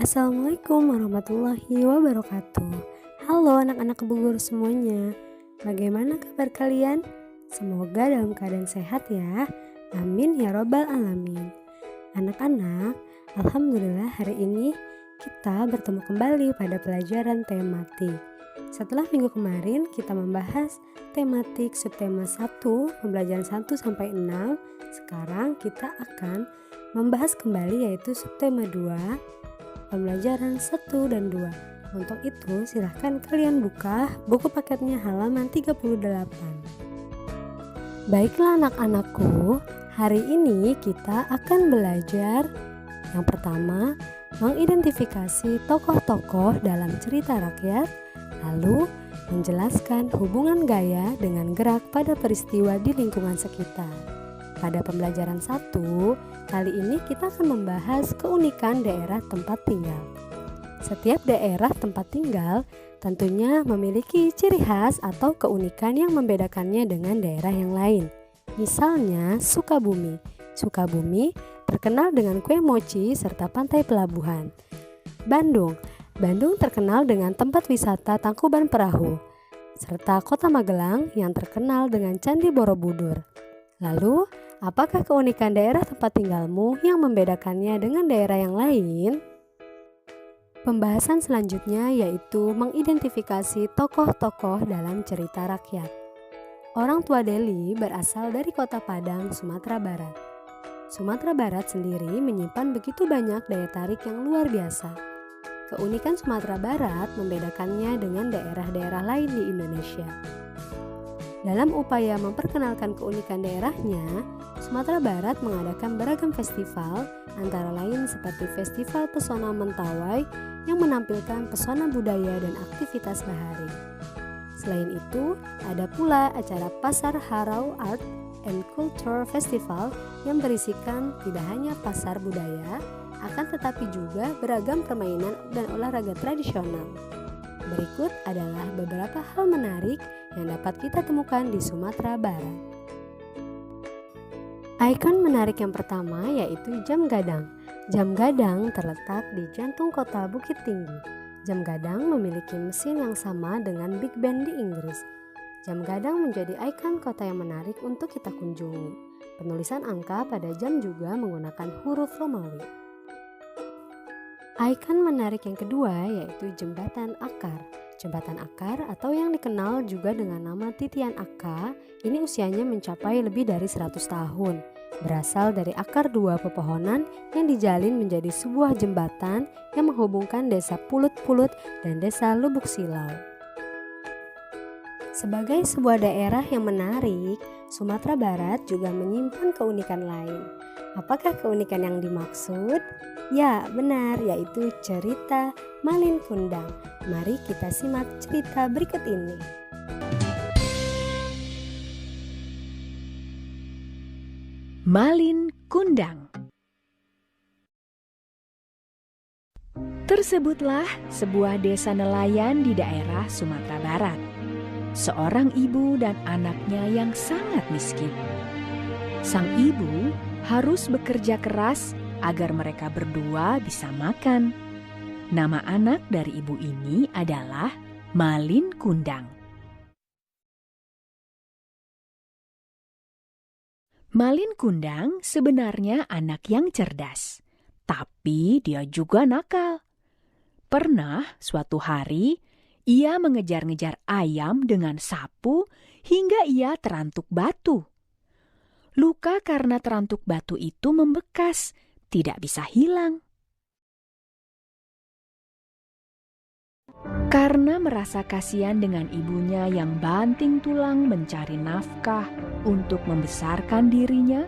Assalamualaikum warahmatullahi wabarakatuh. Halo anak-anak Kebugur semuanya. Bagaimana kabar kalian? Semoga dalam keadaan sehat ya. Amin ya robbal alamin. Anak-anak, alhamdulillah hari ini kita bertemu kembali pada pelajaran tematik. Setelah minggu kemarin kita membahas tematik subtema 1, pembelajaran 1 sampai 6. Sekarang kita akan membahas kembali yaitu subtema 2, pembelajaran 1 dan 2. Untuk itu silahkan kalian buka buku paketnya halaman 38. Baiklah anak-anakku, hari ini kita akan belajar yang pertama, mengidentifikasi tokoh-tokoh dalam cerita rakyat, lalu menjelaskan hubungan gaya dengan gerak pada peristiwa di lingkungan sekitar. Pada pembelajaran 1, kali ini kita akan membahas keunikan daerah tempat tinggal. Setiap daerah tempat tinggal tentunya memiliki ciri khas atau keunikan yang membedakannya dengan daerah yang lain. Misalnya Sukabumi. Sukabumi terkenal dengan kue mochi serta pantai pelabuhan. Bandung terkenal dengan tempat wisata Tangkuban Perahu, serta kota Magelang yang terkenal dengan Candi Borobudur. Lalu, apakah keunikan daerah tempat tinggalmu yang membedakannya dengan daerah yang lain? Pembahasan selanjutnya yaitu mengidentifikasi tokoh-tokoh dalam cerita rakyat. Orang tua Deli berasal dari kota Padang, Sumatera Barat. Sumatera Barat sendiri menyimpan begitu banyak daya tarik yang luar biasa. Keunikan Sumatera Barat membedakannya dengan daerah-daerah lain di Indonesia. Dalam upaya memperkenalkan keunikan daerahnya, Sumatera Barat mengadakan beragam festival, antara lain seperti Festival Pesona Mentawai yang menampilkan pesona budaya dan aktivitas bahari. Selain itu, ada pula acara Pasar Harau Art and Culture Festival yang berisikan tidak hanya pasar budaya, akan tetapi juga beragam permainan dan olahraga tradisional. Berikut adalah beberapa hal menarik yang dapat kita temukan di Sumatera Barat. Ikon menarik yang pertama yaitu Jam Gadang. Jam Gadang terletak di jantung kota Bukit Tinggi. Jam Gadang memiliki mesin yang sama dengan Big Ben di Inggris. Jam Gadang menjadi ikon kota yang menarik untuk kita kunjungi. Penulisan angka pada jam juga menggunakan huruf Romawi. Ikon menarik yang kedua yaitu Jembatan Akar. Jembatan Akar atau yang dikenal juga dengan nama Titian Aka, ini usianya mencapai lebih dari 100 tahun. Berasal dari akar dua pepohonan yang dijalin menjadi sebuah jembatan yang menghubungkan desa Pulut-Pulut dan desa Lubuk Silau. Sebagai sebuah daerah yang menarik, Sumatera Barat juga menyimpan keunikan lain. Apakah keunikan yang dimaksud? Ya, benar, yaitu cerita Malin Kundang. Mari kita simak cerita berikut ini. Malin Kundang. Tersebutlah sebuah desa nelayan di daerah Sumatera Barat. Seorang ibu dan anaknya yang sangat miskin. Sang ibu harus bekerja keras agar mereka berdua bisa makan. Nama anak dari ibu ini adalah Malin Kundang. Malin Kundang sebenarnya anak yang cerdas, tapi dia juga nakal. Pernah suatu hari, ia mengejar-ngejar ayam dengan sapu hingga ia terantuk batu. Luka karena terantuk batu itu membekas, tidak bisa hilang. Karena merasa kasihan dengan ibunya yang banting tulang mencari nafkah untuk membesarkan dirinya,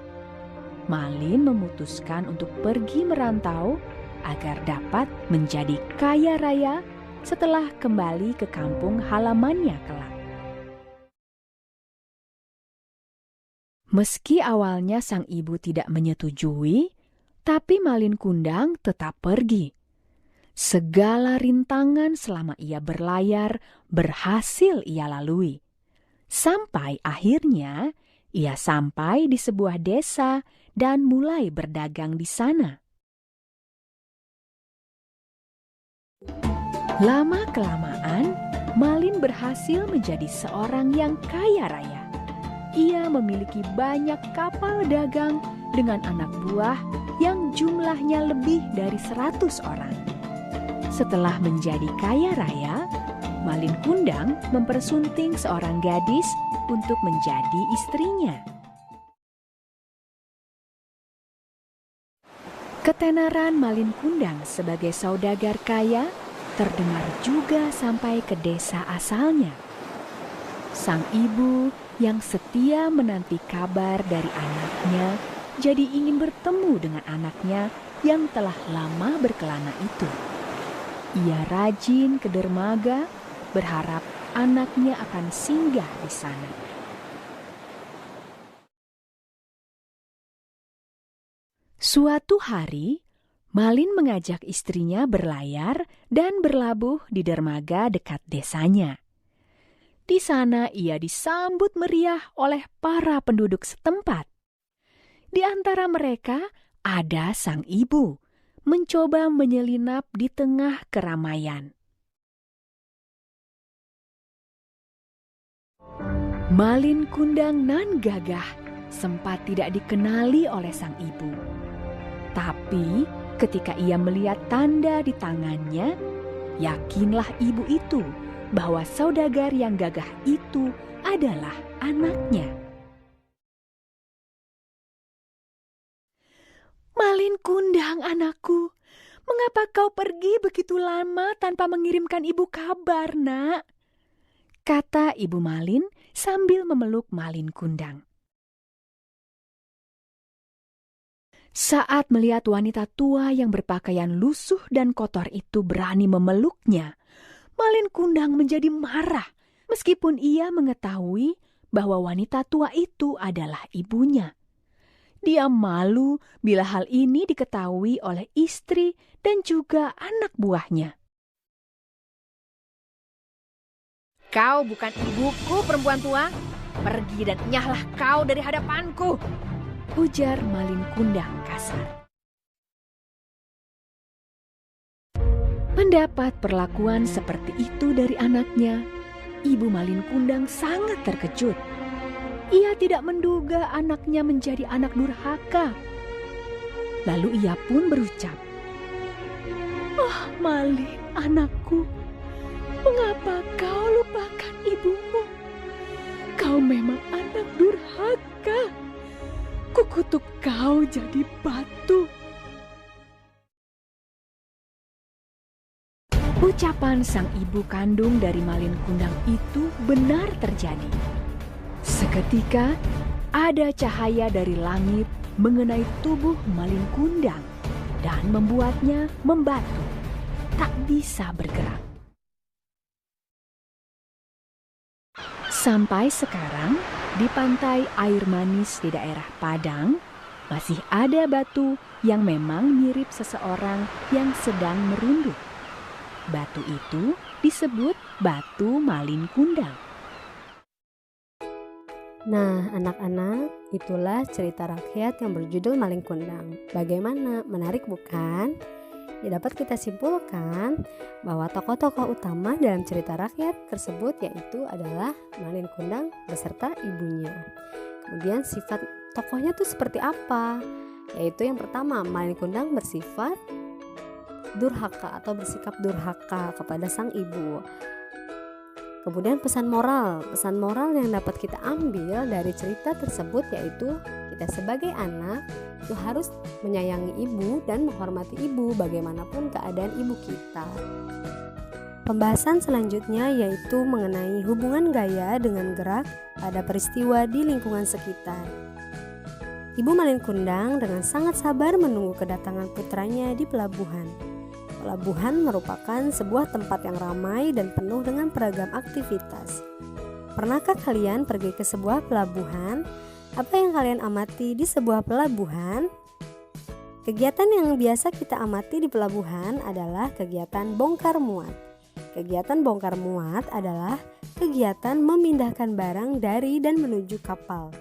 Malin memutuskan untuk pergi merantau agar dapat menjadi kaya raya setelah kembali ke kampung halamannya kelak. Meski awalnya sang ibu tidak menyetujui, tapi Malin Kundang tetap pergi. Segala rintangan selama ia berlayar berhasil ia lalui. Sampai akhirnya ia sampai di sebuah desa dan mulai berdagang di sana. Lama-kelamaan, Malin berhasil menjadi seorang yang kaya raya. Ia memiliki banyak kapal dagang dengan anak buah yang jumlahnya lebih dari 100 orang. Setelah menjadi kaya raya, Malin Kundang mempersunting seorang gadis untuk menjadi istrinya. Ketenaran Malin Kundang sebagai saudagar kaya terdengar juga sampai ke desa asalnya. Sang ibu yang setia menanti kabar dari anaknya jadi ingin bertemu dengan anaknya yang telah lama berkelana itu. Ia rajin ke dermaga berharap anaknya akan singgah di sana. Suatu hari, Malin mengajak istrinya berlayar dan berlabuh di dermaga dekat desanya. Di sana ia disambut meriah oleh para penduduk setempat. Di antara mereka ada sang ibu, mencoba menyelinap di tengah keramaian. Malin Kundang nan gagah sempat tidak dikenali oleh sang ibu. Tapi ketika ia melihat tanda di tangannya, yakinlah ibu itu bahwa saudagar yang gagah itu adalah anaknya. Malin Kundang, anakku, mengapa kau pergi begitu lama tanpa mengirimkan ibu kabar, nak? Kata ibu Malin sambil memeluk Malin Kundang. Saat melihat wanita tua yang berpakaian lusuh dan kotor itu berani memeluknya, Malin Kundang menjadi marah meskipun ia mengetahui bahwa wanita tua itu adalah ibunya. Dia malu bila hal ini diketahui oleh istri dan juga anak buahnya. Kau bukan ibuku, perempuan tua. Pergi dan enyahlah kau dari hadapanku, ujar Malin Kundang kasar. Mendapat perlakuan seperti itu dari anaknya, ibu Malin Kundang sangat terkejut. Ia tidak menduga anaknya menjadi anak durhaka. Lalu ia pun berucap, "Oh Malin, anakku, mengapa kau lupakan ibumu? Kau memang anak durhaka. Kukutuk kau jadi batu." Ucapan sang ibu kandung dari Malin Kundang itu benar terjadi. Seketika ada cahaya dari langit mengenai tubuh Malin Kundang dan membuatnya membatu, tak bisa bergerak. Sampai sekarang, di pantai air manis di daerah Padang, masih ada batu yang memang mirip seseorang yang sedang merunduk. Batu itu disebut batu Malin Kundang. Nah, anak-anak, itulah cerita rakyat yang berjudul Malin Kundang. Bagaimana? Menarik bukan? Ya, dapat kita simpulkan bahwa tokoh-tokoh utama dalam cerita rakyat tersebut yaitu adalah Malin Kundang beserta ibunya. Kemudian sifat tokohnya tuh seperti apa? Yaitu yang pertama, Malin Kundang bersifat durhaka atau bersikap durhaka kepada sang ibu. Kemudian pesan moral yang dapat kita ambil dari cerita tersebut yaitu kita sebagai anak itu harus menyayangi ibu dan menghormati ibu bagaimanapun keadaan ibu kita. Pembahasan selanjutnya yaitu mengenai hubungan gaya dengan gerak pada peristiwa di lingkungan sekitar. Ibu Malin Kundang dengan sangat sabar menunggu kedatangan putranya di pelabuhan. Pelabuhan merupakan sebuah tempat yang ramai dan penuh dengan beragam aktivitas. Pernahkah kalian pergi ke sebuah pelabuhan? Apa yang kalian amati di sebuah pelabuhan? Kegiatan yang biasa kita amati di pelabuhan adalah kegiatan bongkar muat. Kegiatan bongkar muat adalah kegiatan memindahkan barang dari dan menuju kapal.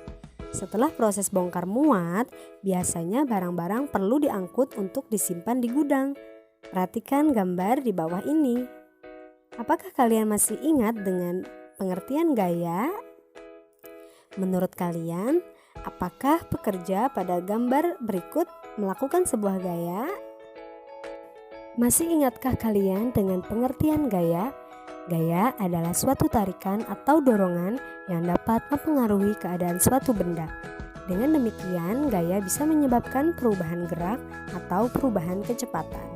Setelah proses bongkar muat, biasanya barang-barang perlu diangkut untuk disimpan di gudang. Perhatikan gambar di bawah ini. Apakah kalian masih ingat dengan pengertian gaya? Menurut kalian, apakah pekerja pada gambar berikut melakukan sebuah gaya? Masih ingatkah kalian dengan pengertian gaya? Gaya adalah suatu tarikan atau dorongan yang dapat mempengaruhi keadaan suatu benda. Dengan demikian, gaya bisa menyebabkan perubahan gerak atau perubahan kecepatan.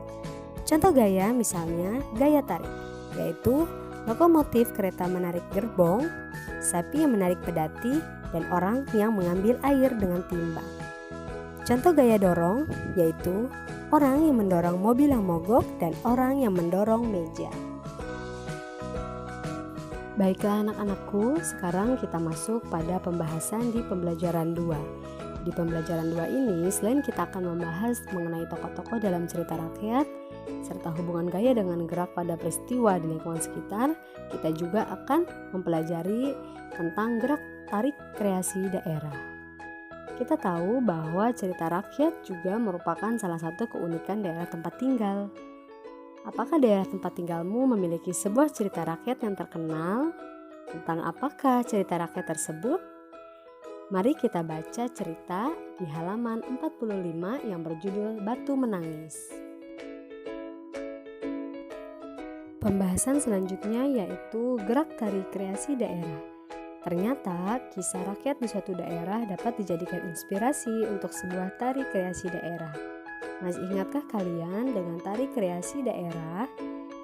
Contoh gaya misalnya gaya tarik, yaitu lokomotif kereta menarik gerbong, sapi yang menarik pedati, dan orang yang mengambil air dengan timba. Contoh gaya dorong yaitu orang yang mendorong mobil yang mogok dan orang yang mendorong meja. Baiklah anak-anakku, sekarang kita masuk pada pembahasan di pembelajaran 2. Di pembelajaran 2 ini, selain kita akan membahas mengenai tokoh-tokoh dalam cerita rakyat, serta hubungan gaya dengan gerak pada peristiwa di lingkungan sekitar, kita juga akan mempelajari tentang gerak tarik kreasi daerah. Kita tahu bahwa cerita rakyat juga merupakan salah satu keunikan daerah tempat tinggal. Apakah daerah tempat tinggalmu memiliki sebuah cerita rakyat yang terkenal? Tentang apakah cerita rakyat tersebut? Mari kita baca cerita di halaman 45 yang berjudul Batu Menangis. Pembahasan selanjutnya yaitu gerak tari kreasi daerah. Ternyata kisah rakyat di suatu daerah dapat dijadikan inspirasi untuk sebuah tari kreasi daerah. Masih ingatkah kalian dengan tari kreasi daerah?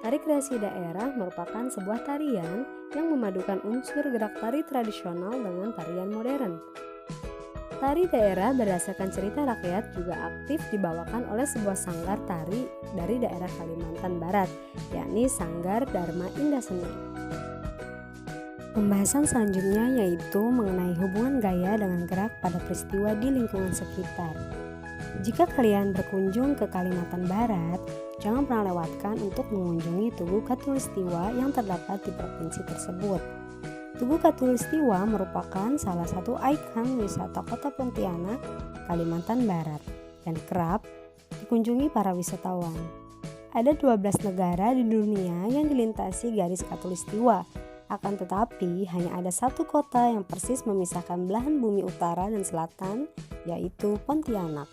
Tari kreasi daerah merupakan sebuah tarian yang memadukan unsur gerak tari tradisional dengan tarian modern. Tari daerah berdasarkan cerita rakyat juga aktif dibawakan oleh sebuah sanggar tari dari daerah Kalimantan Barat, yakni Sanggar Dharma Indah Seni. Pembahasan selanjutnya yaitu mengenai hubungan gaya dengan gerak pada peristiwa di lingkungan sekitar. Jika kalian berkunjung ke Kalimantan Barat, jangan pernah lewatkan untuk mengunjungi Tugu Katulistiwa yang terdapat di provinsi tersebut. Tugu Katulistiwa merupakan salah satu ikon wisata Kota Pontianak, Kalimantan Barat, dan kerap dikunjungi para wisatawan. Ada 12 negara di dunia yang dilintasi garis Katulistiwa. Akan tetapi, hanya ada satu kota yang persis memisahkan belahan bumi utara dan selatan, yaitu Pontianak.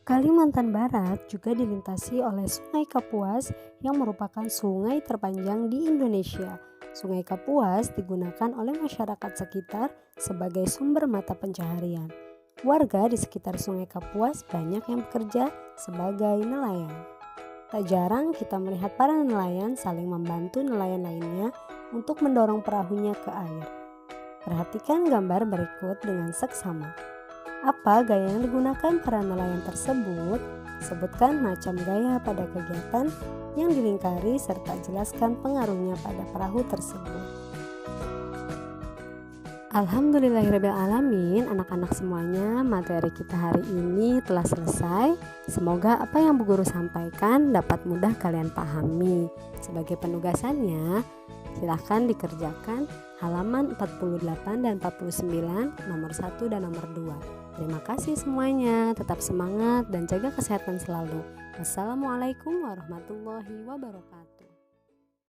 Kalimantan Barat juga dilintasi oleh Sungai Kapuas yang merupakan sungai terpanjang di Indonesia. Sungai Kapuas digunakan oleh masyarakat sekitar sebagai sumber mata pencaharian. Warga di sekitar Sungai Kapuas banyak yang bekerja sebagai nelayan. Tak jarang kita melihat para nelayan saling membantu nelayan lainnya untuk mendorong perahunya ke air. Perhatikan gambar berikut dengan seksama. Apa gaya yang digunakan para nelayan tersebut? Sebutkan macam gaya pada kegiatan yang dilingkari serta jelaskan pengaruhnya pada perahu tersebut. Alhamdulillahirrabbilalamin, anak-anak semuanya, materi kita hari ini telah selesai. Semoga apa yang Bu Guru sampaikan dapat mudah kalian pahami. Sebagai penugasannya, silahkan dikerjakan halaman 48 dan 49, nomor 1 dan nomor 2. Terima kasih semuanya, tetap semangat dan jaga kesehatan selalu. Wassalamualaikum warahmatullahi wabarakatuh.